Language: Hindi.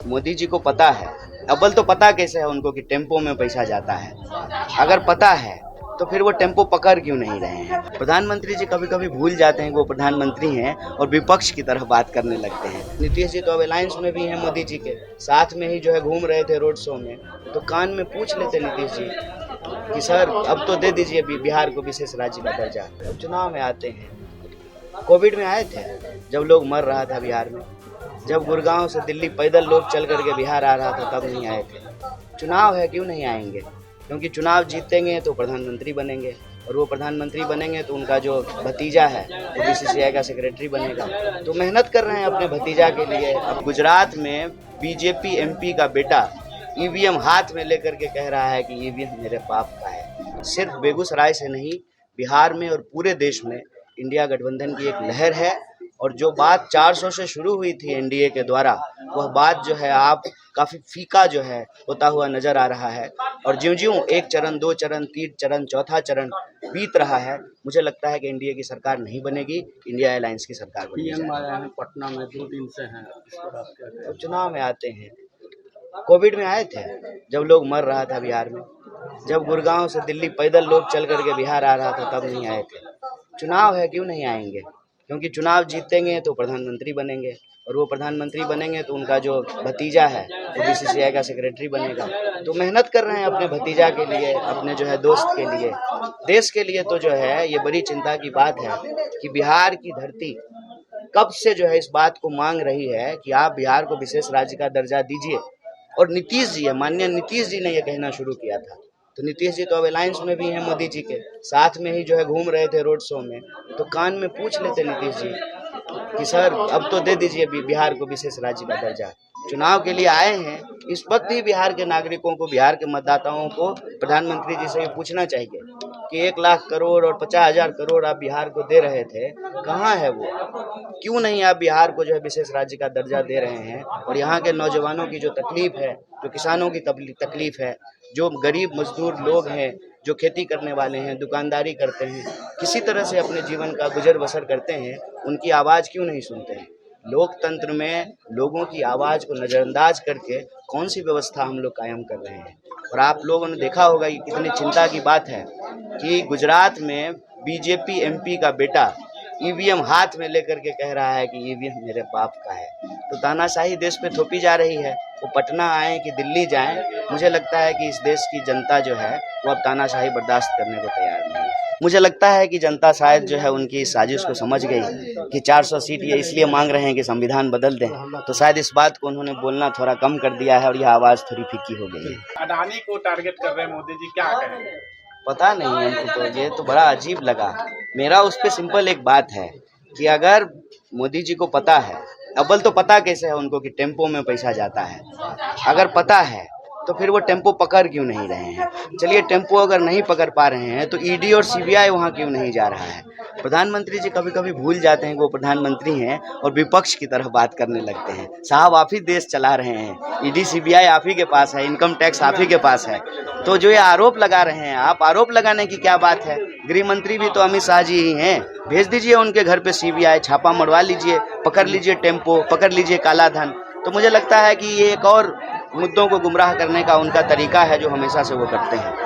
मोदी जी को पता है, अव्वल तो पता कैसे है उनको कि टेम्पो में पैसा जाता है। अगर पता है तो फिर वो टेम्पो पकड़ क्यों नहीं रहे हैं। प्रधानमंत्री जी कभी कभी भूल जाते हैं कि वो प्रधानमंत्री हैं और विपक्ष की तरह बात करने लगते हैं। नीतीश जी तो अब अलायंस में भी हैं मोदी जी के साथ में ही, जो है घूम रहे थे रोड शो में, तो कान में पूछ लेते नीतीश जी कि सर अब तो दे दीजिए बिहार को विशेष राज्य का दर्जा। अब चुनाव में आते हैं, कोविड में आए थे जब लोग मर रहा था बिहार में, जब गुड़गांव से दिल्ली पैदल लोग चल करके बिहार आ रहा था तब नहीं आए थे। चुनाव है, क्यों नहीं आएंगे? क्योंकि चुनाव जीतेंगे तो प्रधानमंत्री बनेंगे, और वो प्रधानमंत्री बनेंगे तो उनका जो भतीजा है वो बीसीसीआई का सेक्रेटरी बनेगा। तो मेहनत कर रहे हैं अपने भतीजा के लिए। अब गुजरात में बीजेपी एमपी का बेटा ईवीएम हाथ में लेकर के कह रहा है कि ईवीएम मेरे बाप का है। सिर्फ बेगूसराय से नहीं, बिहार में और पूरे देश में इंडिया गठबंधन की एक लहर है, और जो बात 400 से शुरू हुई थी एनडीए के द्वारा, वह बात जो है आप काफ़ी फीका जो है होता हुआ नजर आ रहा है। और ज्यों-ज्यों एक चरण, दो चरण, तीन चरण, चौथा चरण बीत रहा है, मुझे लगता है कि एनडीए की सरकार नहीं बनेगी, इंडिया अलायंस की सरकार बनेगी। पीएम आया है पटना में, 2 दिन से हैं, इस पर आप क्या कहें? तो चुनाव में आते हैं, कोविड में आए थे जब लोग मर रहा था बिहार में, जब गुड़गांव से दिल्ली पैदल लोग चल करके बिहार आ रहा था तब नहीं आए थे। चुनाव है, क्यों नहीं आएंगे? क्योंकि चुनाव जीतेंगे तो प्रधानमंत्री बनेंगे, और वो प्रधानमंत्री बनेंगे तो उनका जो भतीजा है वो बीसीसीआई का सेक्रेटरी बनेगा। तो मेहनत कर रहे हैं अपने भतीजा के लिए, अपने जो है दोस्त के लिए, देश के लिए। तो जो है ये बड़ी चिंता की बात है कि बिहार की धरती कब से जो है इस बात को मांग रही है कि आप बिहार को विशेष राज्य का दर्जा दीजिए। और नीतीश जी है, माननीय नीतीश जी ने यह कहना शुरू किया था। तो नीतीश जी तो अब अलायंस में भी हैं मोदी जी के साथ में ही, जो है घूम रहे थे रोड शो में, तो कान में पूछ लेते नीतीश जी कि सर अब तो दे दीजिए बिहार को विशेष राज्य का दर्जा। चुनाव के लिए आए हैं, इस वक्त ही बिहार के नागरिकों को, बिहार के मतदाताओं को प्रधानमंत्री जी से ये पूछना चाहिए कि 1 लाख करोड़ और 50,000 करोड़ आप बिहार को दे रहे थे, कहाँ है वो? क्यों नहीं आप बिहार को जो है विशेष राज्य का दर्जा दे रहे हैं? और यहाँ के नौजवानों की जो तकलीफ है, जो किसानों की तकलीफ है, जो गरीब मजदूर लोग हैं, जो खेती करने वाले हैं, दुकानदारी करते हैं, किसी तरह से अपने जीवन का गुजर बसर करते हैं, उनकी आवाज़ क्यों नहीं सुनते हैं? लोकतंत्र में लोगों की आवाज़ को नज़रअंदाज करके कौन सी व्यवस्था हम लोग कायम कर रहे हैं? और आप लोगों ने देखा होगा कि कितनी चिंता की बात है कि गुजरात में बीजेपी एमपी का बेटा ईवीएम हाथ में लेकर के कह रहा है कि ईवीएम मेरे बाप का है। तो तानाशाही देश पे थोपी जा रही है। वो पटना आए कि दिल्ली जाएं, मुझे लगता है कि इस देश की जनता जो है वो अब तानाशाही बर्दाश्त करने को तैयार नहीं है। मुझे लगता है कि जनता शायद जो है उनकी इस साजिश को समझ गई कि 400 सीट ये इसलिए मांग रहे हैं कि संविधान बदल दें, तो शायद इस बात को उन्होंने बोलना थोड़ा कम कर दिया है और यह आवाज़ थोड़ी फीकी हो गई है। अडानी को टारगेट कर रहे हैं मोदी जी, क्या कहेंगे? पता नहीं हमको, तो ये तो बड़ा अजीब लगा। मेरा उस पर सिंपल एक बात है कि अगर मोदी जी को पता है, अव्वल तो पता कैसे है उनको कि टेम्पो में पैसा जाता है। अगर पता है तो फिर वो टेम्पो पकड़ क्यों नहीं रहे हैं? चलिए, टेम्पो अगर नहीं पकड़ पा रहे हैं तो ईडी और सीबीआई वहाँ क्यों नहीं जा रहा है? प्रधानमंत्री जी कभी कभी भूल जाते हैं कि वो प्रधानमंत्री हैं और विपक्ष की तरह बात करने लगते हैं। साहब, आप ही देश चला रहे हैं, ईडी सीबीआई आप ही के पास है, इनकम टैक्स आप ही के पास है। तो जो ये आरोप लगा रहे हैं आप, आरोप लगाने की क्या बात है? गृह मंत्री भी तो अमित शाह जी ही हैं। भेज दीजिए उनके घर पे सीबीआई, छापा मरवा लीजिए, पकड़ लीजिए टेम्पो, पकड़ लीजिए काला धन। तो मुझे लगता है कि ये एक और मुद्दों को गुमराह करने का उनका तरीका है जो हमेशा से वो करते हैं।